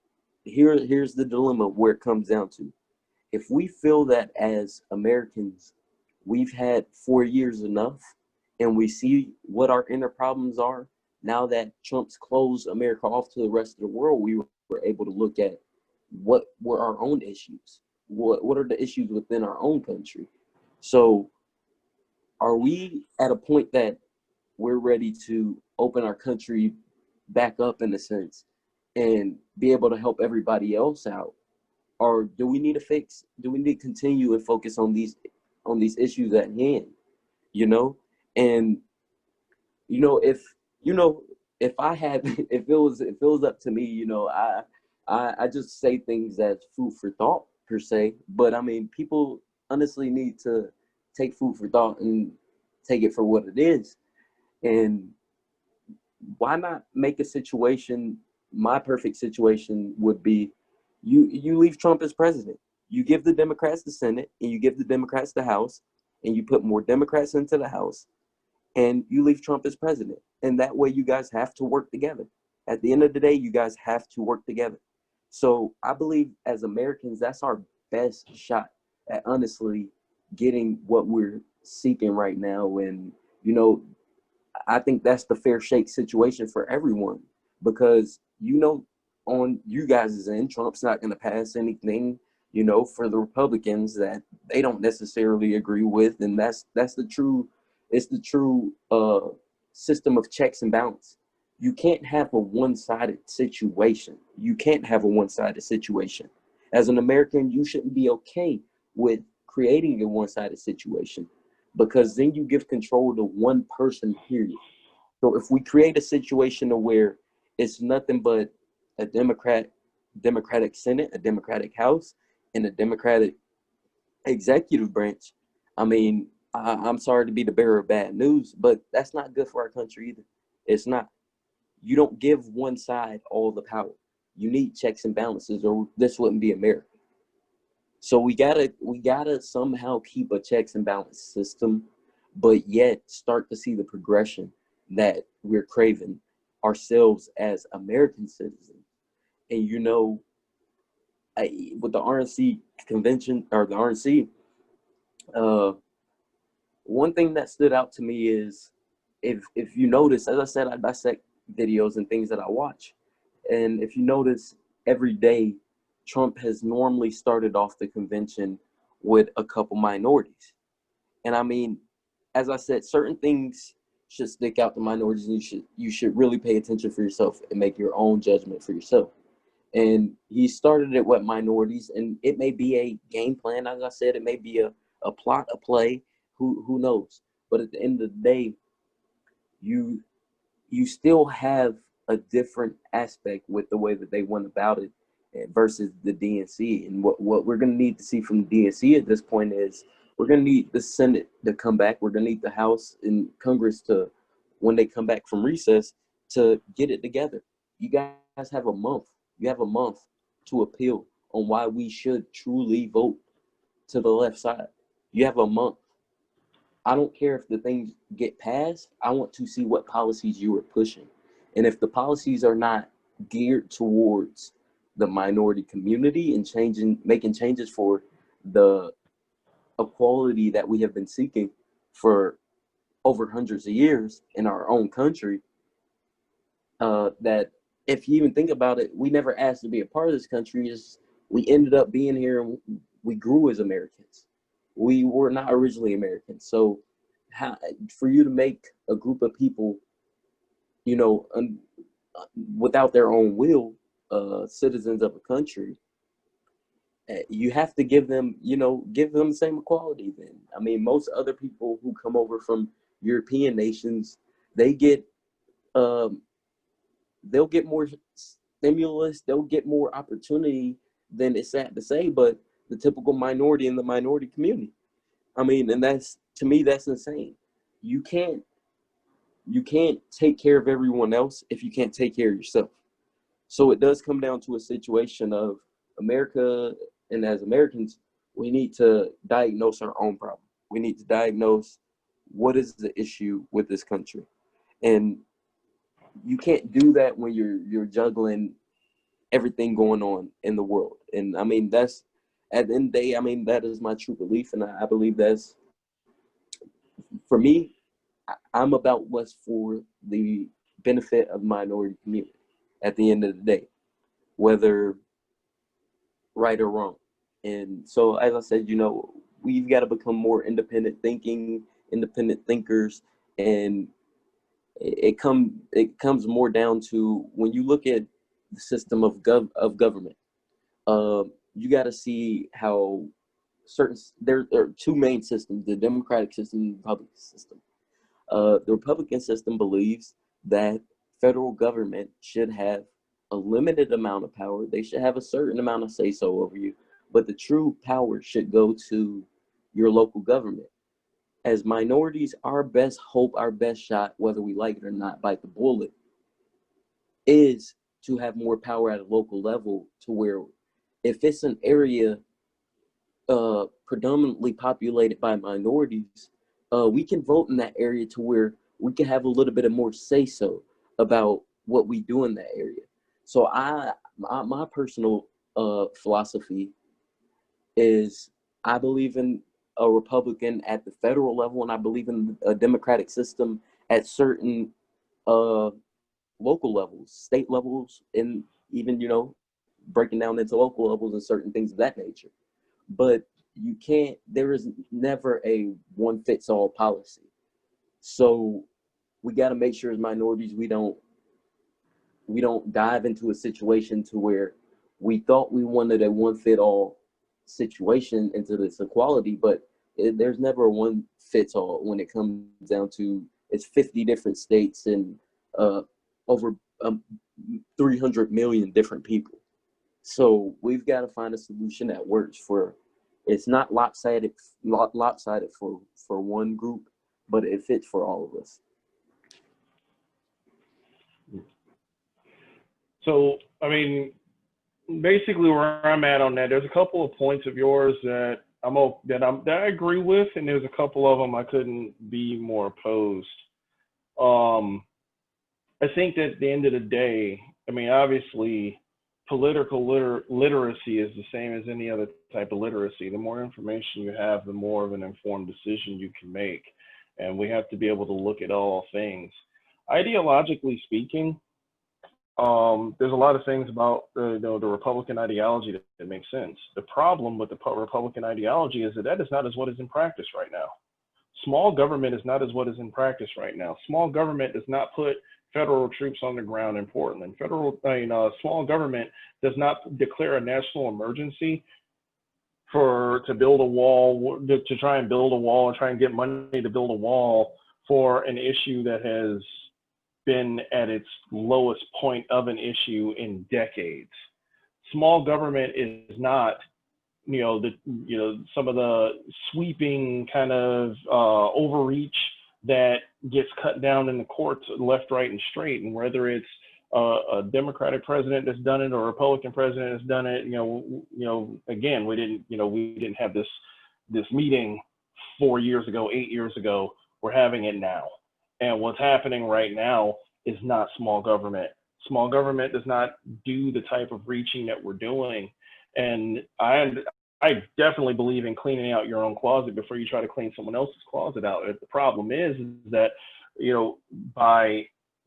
here's the dilemma where it comes down to. If we feel that as Americans, we've had 4 years enough, and we see what our inner problems are, now that Trump's closed America off to the rest of the world, we were able to look at what were our own issues. What are the issues within our own country? So are we at a point that we're ready to open our country back up in a sense and be able to help everybody else out? Or do we need to continue and focus on these issues at hand, you know? And if you know if I had if it was up to me, I just say things as food for thought per se. But I mean, people honestly need to take food for thought and take it for what it is. And why not make a situation? My perfect situation would be you leave Trump as president. You give the Democrats the Senate and you give the Democrats the House, and you put more Democrats into the House, and you leave Trump as president. And that way you guys have to work together. At the end of the day, you guys have to work together. So I believe as Americans, that's our best shot at honestly getting what we're seeking right now. And, you know, I think that's the fair shake situation for everyone, because on you guys' end, Trump's not going to pass anything, for the Republicans that they don't necessarily agree with, and that's the true, it's the true system of checks and balance. You can't have a one-sided situation. You can't have a one-sided situation. As an American, you shouldn't be okay with creating a one-sided situation, because then you give control to one person, period. So if we create a situation where it's nothing but a Democratic Senate, a Democratic House, and a Democratic executive branch, I mean, I'm sorry to be the bearer of bad news, but that's not good for our country either. It's not. You don't give one side all the power. You need checks and balances, or this wouldn't be America. So we gotta somehow keep a checks and balance system, but yet start to see the progression that we're craving ourselves as American citizens. And with the RNC convention, or the RNC, uh, one thing that stood out to me is, if you notice, as I said, I dissect videos and things that I watch, and if you notice, every day Trump has normally started off the convention with a couple minorities. And I mean, as I said, certain things should stick out to minorities, and you should really pay attention for yourself and make your own judgment for yourself. And he started it with minorities, and it may be a game plan, as I said, it may be a plot, a play, who knows. But at the end of the day, you you still have a different aspect with the way that they went about it, versus the DNC. And what we're going to need to see from the DNC at this point is, we're going to need the Senate to come back. We're going to need the House and Congress to, when they come back from recess, to get it together. You guys have a month. You have a month to appeal on why we should truly vote to the left side. You have a month. I don't care if the things get passed. I want to see what policies you are pushing. And if the policies are not geared towards the minority community and making changes for the equality that we have been seeking for over hundreds of years in our own country, that if you even think about it, we never asked to be a part of this country. Is we ended up being here, and we grew as Americans. We were not originally Americans. So how, for you to make a group of people, you know, without their own will, citizens of a country, you have to give them the same equality. Then, I mean, most other people who come over from European nations, they get, um, they'll get more stimulus, they'll get more opportunity than, it's sad to say, but the typical minority in the minority community. I mean, and that's, to me, that's insane. You can't you can't take care of everyone else if you can't take care of yourself. So it does come down to a situation of America, and as Americans, we need to diagnose our own problem. We need to diagnose what is the issue with this country. And you can't do that when you're juggling everything going on in the world. And I mean, that's at the end of the day, I mean, that is my true belief. And I believe that's, for me, I'm about what's for the benefit of minority community at the end of the day, whether right or wrong. And so, as I said, we've got to become more independent thinking, independent thinkers, and it comes more down to when you look at the system of government. You got to see how there are two main systems: the democratic system and the Republican system. The Republican system believes that federal government should have a limited amount of power. They should have a certain amount of say so over you, but the true power should go to your local government. As minorities, our best hope, our best shot, whether we like it or not, bite the bullet, is to have more power at a local level, to where if it's an area predominantly populated by minorities, we can vote in that area to where we can have a little bit of more say so about what we do in that area. So my personal philosophy is I believe in a Republican at the federal level, and I believe in a democratic system at certain local levels, state levels, and even breaking down into local levels and certain things of that nature. But you can't. There is never a one fits all policy. So we got to make sure as minorities we don't dive into a situation to where we thought we wanted a one fit all situation into this equality, but there's never a one fits all when it comes down to it's 50 different states and over 300 million different people. So we've got to find a solution that works for. It's not lopsided for one group, but it fits for all of us. So, I mean, basically where I'm at on that, there's a couple of points of yours that I agree with, and there's a couple of them I couldn't be more opposed. I think that at the end of the day, I mean, obviously, political literacy is the same as any other type of literacy. The more information you have, the more of an informed decision you can make. And we have to be able to look at all things. Ideologically speaking, there's a lot of things about the Republican ideology that makes sense. The problem with the Republican ideology is that is not as what is in practice right now. Small government is not as what is in practice right now. Small government does not put federal troops on the ground in Portland. Small government does not declare a national emergency to build a wall, to try and build a wall and try and get money to build a wall for an issue that has been at its lowest point of an issue in decades. Small government is not, some of the sweeping kind of overreach that gets cut down in the courts left, right, and straight. And whether it's a Democratic president that's done it or a Republican president that's done it, again, we didn't have this meeting 4 years ago, 8 years ago. We're having it now. And what's happening right now is not small government. Small government does not do the type of reaching that we're doing. And I definitely believe in cleaning out your own closet before you try to clean someone else's closet out. The problem is that,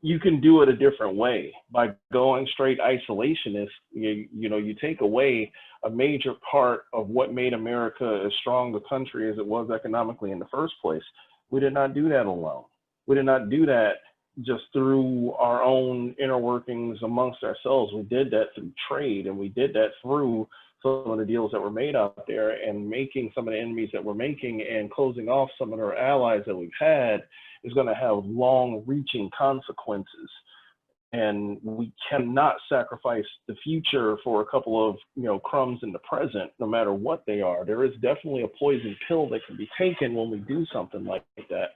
you can do it a different way. By going straight isolationist, you take away a major part of what made America as strong a country as it was economically in the first place. We did not do that alone. We did not do that just through our own inner workings amongst ourselves. We did that through trade, and we did that through some of the deals that were made out there, and making some of the enemies that we're making and closing off some of our allies that we've had is going to have long-reaching consequences. And we cannot sacrifice the future for a couple of crumbs in the present, no matter what they are. There is definitely a poison pill that can be taken when we do something like that.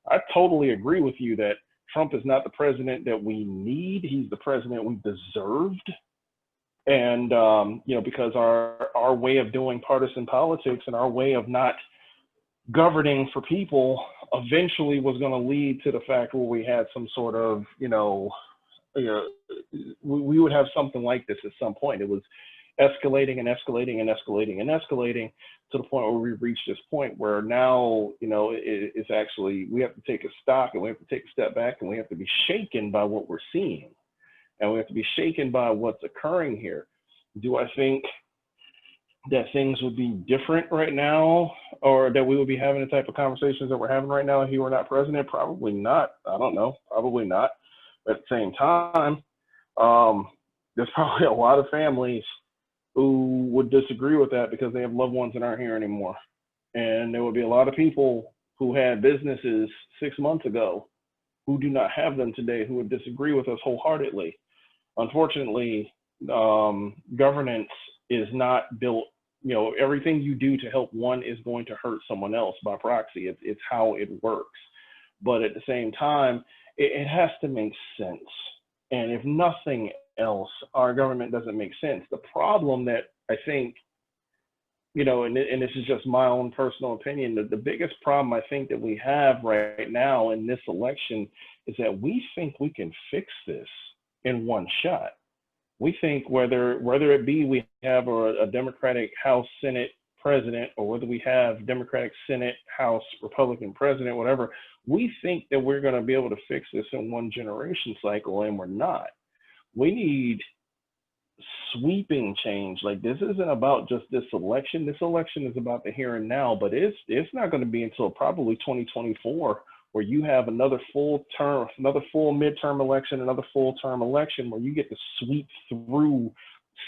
I totally agree with you that Trump is not the president that we need. He's the president we deserved. And, because our way of doing partisan politics and our way of not governing for people eventually was going to lead to the fact where we had some sort of, we would have something like this at some point. It was escalating and escalating and escalating and escalating to the point where we reached this point where now, it's actually, we have to take a stock and we have to take a step back and we have to be shaken by what we're seeing. And we have to be shaken by what's occurring here. Do I think that things would be different right now, or that we would be having the type of conversations that we're having right now if he were not president? Probably not. I don't know. Probably not. But at the same time, there's probably a lot of families who would disagree with that because they have loved ones that aren't here anymore. And there would be a lot of people who had businesses 6 months ago who do not have them today who would disagree with us wholeheartedly. Unfortunately, governance is not built, everything you do to help one is going to hurt someone else by proxy. It's how it works. But at the same time, it has to make sense. And if nothing else, our government doesn't make sense. The problem that I think, and this is just my own personal opinion, the biggest problem I think that we have right now in this election is that we think we can fix this in one shot. We think whether it be we have a Democratic House, Senate president, or whether we have Democratic Senate, House, Republican president, whatever, we think that we're going to be able to fix this in one generation cycle, and we're not. We need sweeping change. Like, this isn't about just this election. This election is about the here and now, but it's not going to be until probably 2024 where you have another full term, another full midterm election, another full term election where you get to sweep through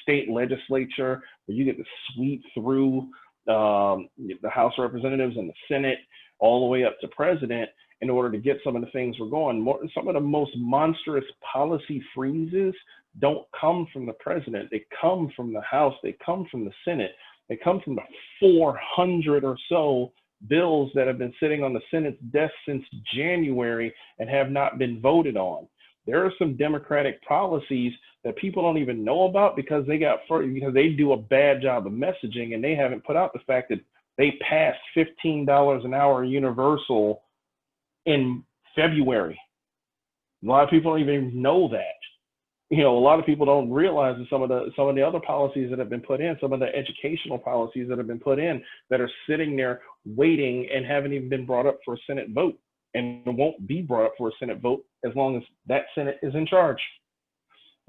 state legislature, where you get to sweep through the House of Representatives and the Senate, all the way up to president, in order to get some of the things we're going. Some of the most monstrous policy freezes don't come from the president. They come from the House. They come from the Senate. They come from the 400 or so bills that have been sitting on the Senate's desk since January and have not been voted on. There are some Democratic policies that people don't even know about because they do a bad job of messaging, and they haven't put out the fact that they passed $15 an hour universal in February. A lot of people don't even know that. A lot of people don't realize that some of the other policies that have been put in, some of the educational policies that have been put in, that are sitting there waiting and haven't even been brought up for a Senate vote, and won't be brought up for a Senate vote as long as that Senate is in charge.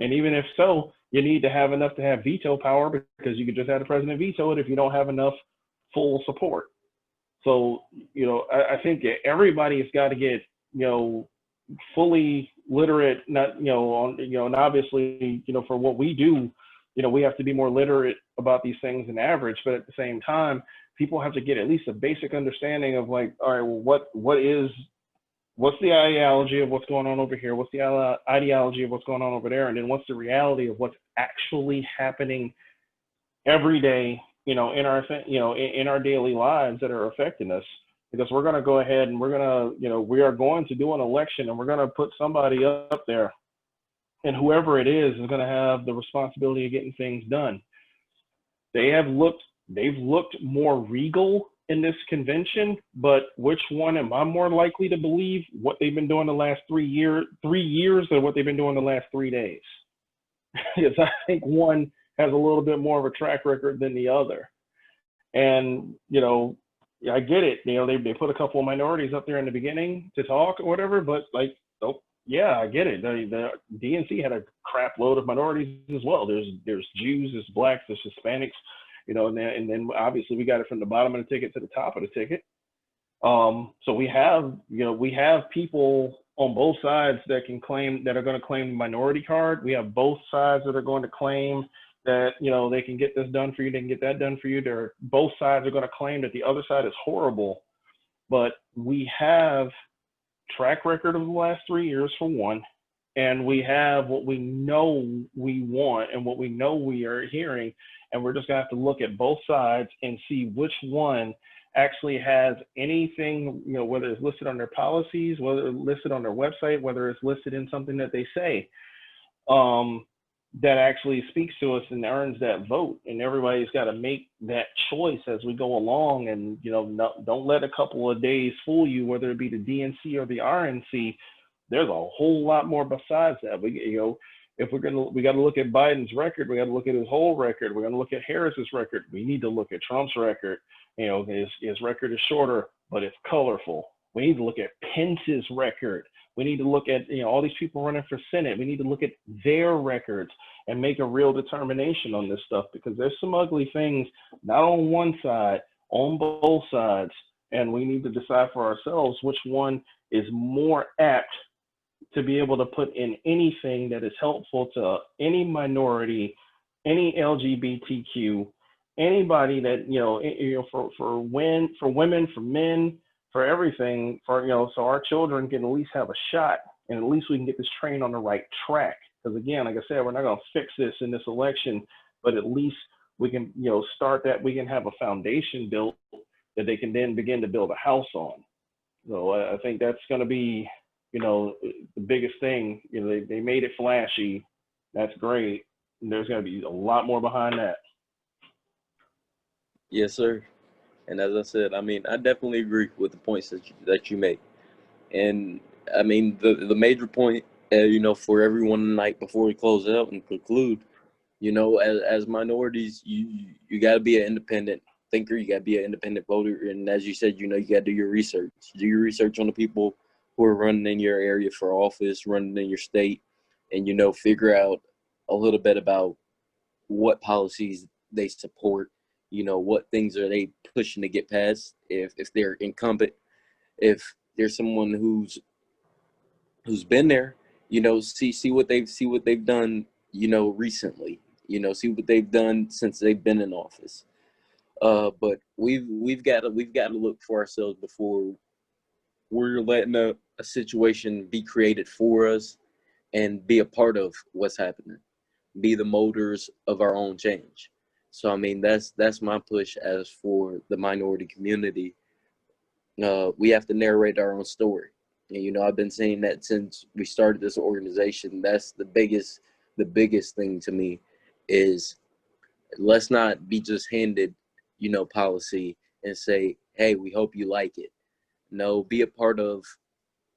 And even if so, you need to have enough to have veto power, because you could just have the president veto it if you don't have enough full support. So, I think everybody has got to get, fully literate, and obviously, for what we do, we have to be more literate about these things than average, but at the same time, people have to get at least a basic understanding of, like, all right, well, what's the ideology of what's going on over here? What's the ideology of what's going on over there? And then what's the reality of what's actually happening every day, in our daily lives that are affecting us? Because we're going to go ahead and we are going to do an election, and we're going to put somebody up there, and whoever it is going to have the responsibility of getting things done. They've looked more regal in this convention, but which one am I more likely to believe? What they've been doing the last 3 years, or what they've been doing the last 3 days? Because I think one has a little bit more of a track record than the other. And, I get it. They put a couple of minorities up there in the beginning to talk or whatever, but I get it. The DNC had a crap load of minorities as well. There's Jews, there's blacks, there's Hispanics, and then obviously we got it from the bottom of the ticket to the top of the ticket. So we have people on both sides that are going to claim the minority card. We have both sides that are going to claim that, they can get this done for you, they can get that done for you. Both sides are going to claim that the other side is horrible. But we have track record of the last 3 years, for one, and we have what we know we want and what we know we are hearing, and we're just going to have to look at both sides and see which one actually has anything, whether it's listed on their policies, whether it's listed on their website, whether it's listed in something that they say, that actually speaks to us and earns that vote. And everybody's got to make that choice as we go along. And, don't let a couple of days fool you, whether it be the DNC or the RNC. There's a whole lot more besides that. If we got to look at Biden's record, we got to look at his whole record. We're going to look at Harris's record. We need to look at Trump's record. His record is shorter, but it's colorful. We need to look at Pence's record. We need to look at, all these people running for Senate. We need to look at their records and make a real determination on this stuff, because there's some ugly things, not on one side, on both sides. And we need to decide for ourselves which one is more apt to be able to put in anything that is helpful to any minority, any LGBTQ, anybody that, for women, for men, for everything, so our children can at least have a shot, and at least we can get this train on the right track. Because again, like I said, we're not going to fix this in this election, but at least we can, start that. We can have a foundation built that they can then begin to build a house on. So I think that's going to be, the biggest thing. They made it flashy. That's great. And there's going to be a lot more behind that. Yes, sir. And as I said, I definitely agree with the points that you make. And the major point, for everyone tonight before we close out and conclude, as minorities, you got to be an independent thinker. You got to be an independent voter. And as you said, you got to do your research. Do your research on the people who are running in your area for office, running in your state, and, figure out a little bit about what policies they support. What things are they pushing to get passed? If they're incumbent, if there's someone who's been there, see what they've done, recently, see what they've done since they've been in office. But we've got to look for ourselves before we're letting a situation be created for us and be a part of what's happening, be the motors of our own change. So that's my push. As for the minority community, we have to narrate our own story. And I've been saying that since we started this organization. That's the biggest thing to me, is let's not be just handed policy and say, hey, we hope you like it. No, be a part of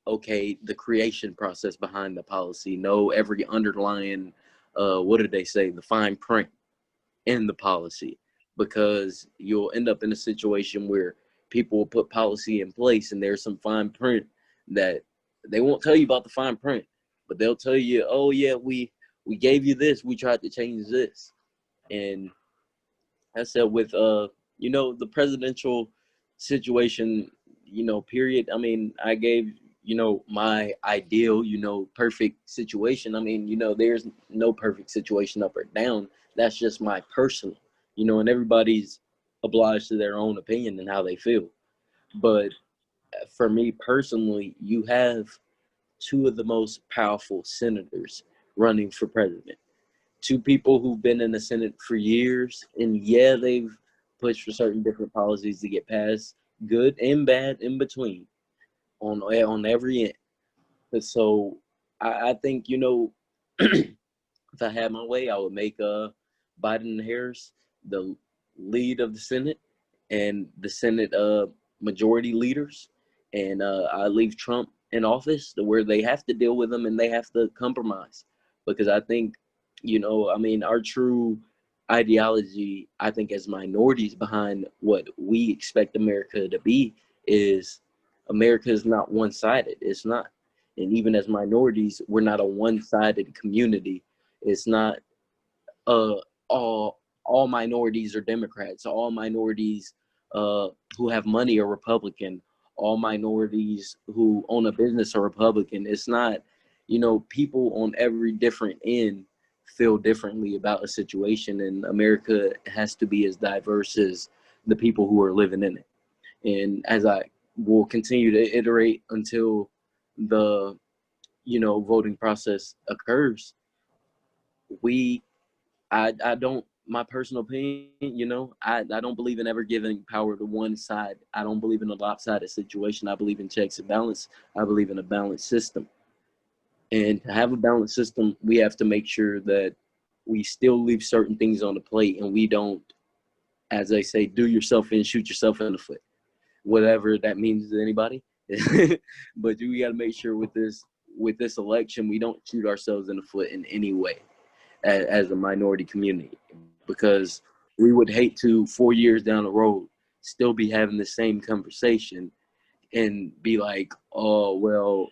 the creation process behind the policy. Know every underlying what did they say, the fine print in the policy, because you'll end up in a situation where people will put policy in place and there's some fine print that they won't tell you about the fine print, but they'll tell you, oh yeah, we gave you this, we tried to change this. And I said with the presidential situation, period, I gave my ideal, perfect situation. There's no perfect situation up or down. That's just my personal, and everybody's obliged to their own opinion and how they feel. But for me personally, you have two of the most powerful senators running for president. Two people who've been in the Senate for years, and yeah, they've pushed for certain different policies to get passed, good and bad in between, on every end. And so I think, if I had my way, I would make Biden and Harris the lead of the Senate and the Senate majority leaders, and I leave Trump in office to where they have to deal with them and they have to compromise, because I think, our true ideology, I think, as minorities behind what we expect America to be, is America is not one-sided. It's not. And even as minorities, we're not a one-sided community. It's not all minorities are Democrats. All minorities who have money are Republican. All minorities who own a business are Republican. It's not, people on every different end feel differently about a situation, and America has to be as diverse as the people who are living in it. And as I will continue to iterate until the voting process occurs, I don't my personal opinion, I don't believe in ever giving power to one side. I don't believe in a lopsided situation. I believe in checks and balance. I believe in a balanced system. And to have a balanced system, we have to make sure that we still leave certain things on the plate and we don't, as they say, do yourself in, shoot yourself in the foot, whatever that means to anybody. But we got to make sure with this election, we don't shoot ourselves in the foot in any way as a minority community, because we would hate to 4 years down the road still be having the same conversation and be like, oh well,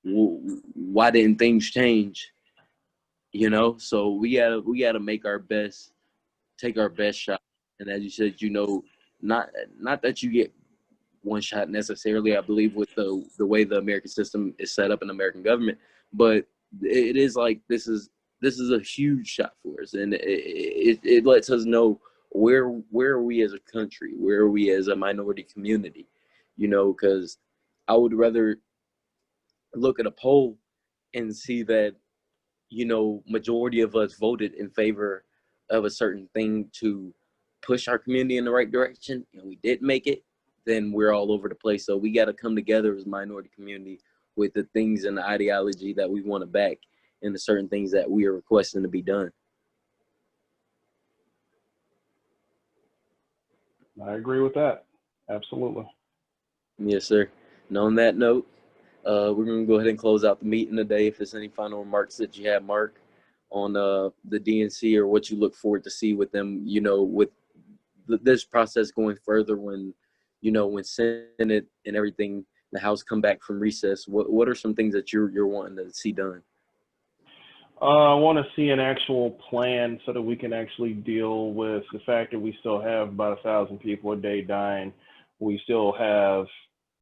why didn't things change? So we gotta make our best, take our best shot. And as you said, not that you get one shot necessarily. I believe with the way the American system is set up in the American government, but it is like this is a huge shot for us, and it lets us know where are we as a country, where are we as a minority community, because I would rather look at a poll and see that majority of us voted in favor of a certain thing to push our community in the right direction, and we didn't make it, then we're all over the place. So we got to come together as a minority community with the things and the ideology that we want to back and the certain things that we are requesting to be done. I agree with that. Absolutely. Yes, sir. And on that note, we're going to go ahead and close out the meeting today. If there's any final remarks that you have, Mark, on the DNC, or what you look forward to see with them, with this process going further, when Senate and everything, the House come back from recess, what are some things that you're wanting to see done? I want to see an actual plan so that we can actually deal with the fact that we still have about 1,000 people a day dying. We still have,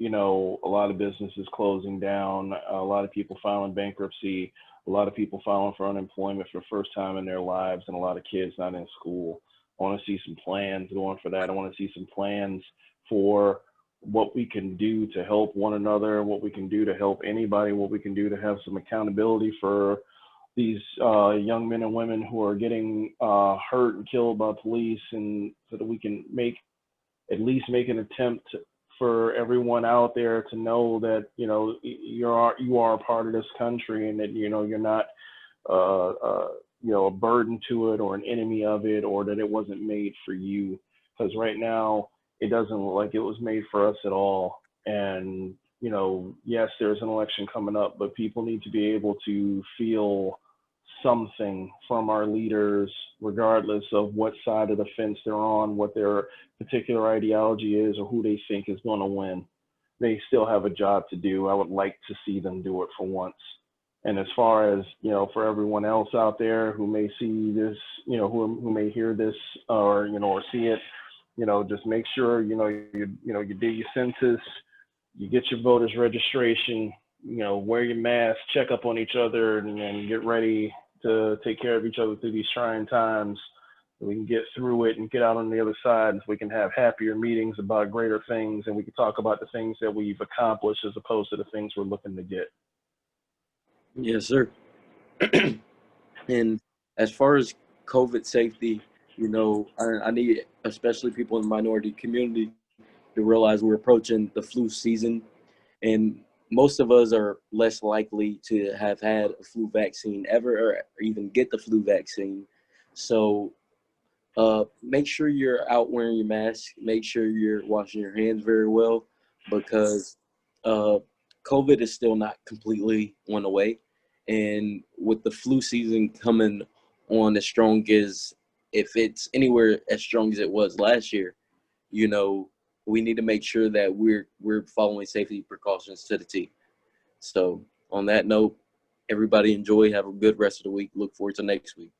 a lot of businesses closing down, a lot of people filing bankruptcy, a lot of people filing for unemployment for the first time in their lives, and a lot of kids not in school. I want to see some plans going for that. I want to see some plans for what we can do to help one another, what we can do to help anybody, what we can do to have some accountability for these young men and women who are getting hurt and killed by police, and so that we can at least make an attempt for everyone out there to know that you are a part of this country, and that you're not a burden to it or an enemy of it, or that it wasn't made for you. Because right now it doesn't look like it was made for us at all. And yes, there's an election coming up, but people need to be able to feel something from our leaders, regardless of what side of the fence they're on, what their particular ideology is, or who they think is going to win. They still have a job to do. I would like to see them do it for once. And as far as, for everyone else out there who may see this, who may hear this, or see it, just make sure, you do your census, you get your voters registration, wear your mask, check up on each other, and get ready to take care of each other through these trying times. So we can get through it and get out on the other side, so we can have happier meetings about greater things, and we can talk about the things that we've accomplished as opposed to the things we're looking to get. Yes, sir. And as far as COVID safety, I need especially people in the minority community to realize we're approaching the flu season, and most of us are less likely to have had a flu vaccine ever, or even get the flu vaccine. So make sure you're out wearing your mask. Make sure you're washing your hands very well, because COVID is still not completely went away. And with the flu season coming on as strong as, if it's anywhere as strong as it was last year, we need to make sure that we're following safety precautions to the T. So on that note, everybody enjoy. Have a good rest of the week. Look forward to next week.